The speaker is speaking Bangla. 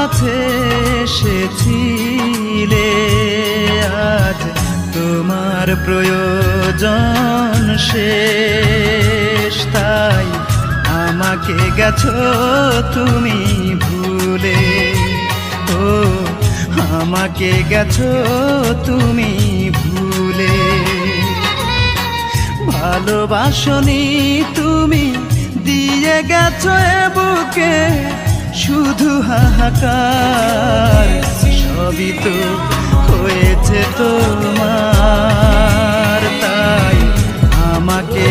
কাছে এসেছিলে, আজ তোমার প্রয়োজন শেষ, তাই আমাকে গেছো তুমি ভুলে। ও আমাকে গেছো তুমি ভুলে। ভালোবাসনি তুমি, দিয়ে গেছো এ বুকে শুধু হাহাকার। সবই তো হয়েছে তোমার, তাই আমাকে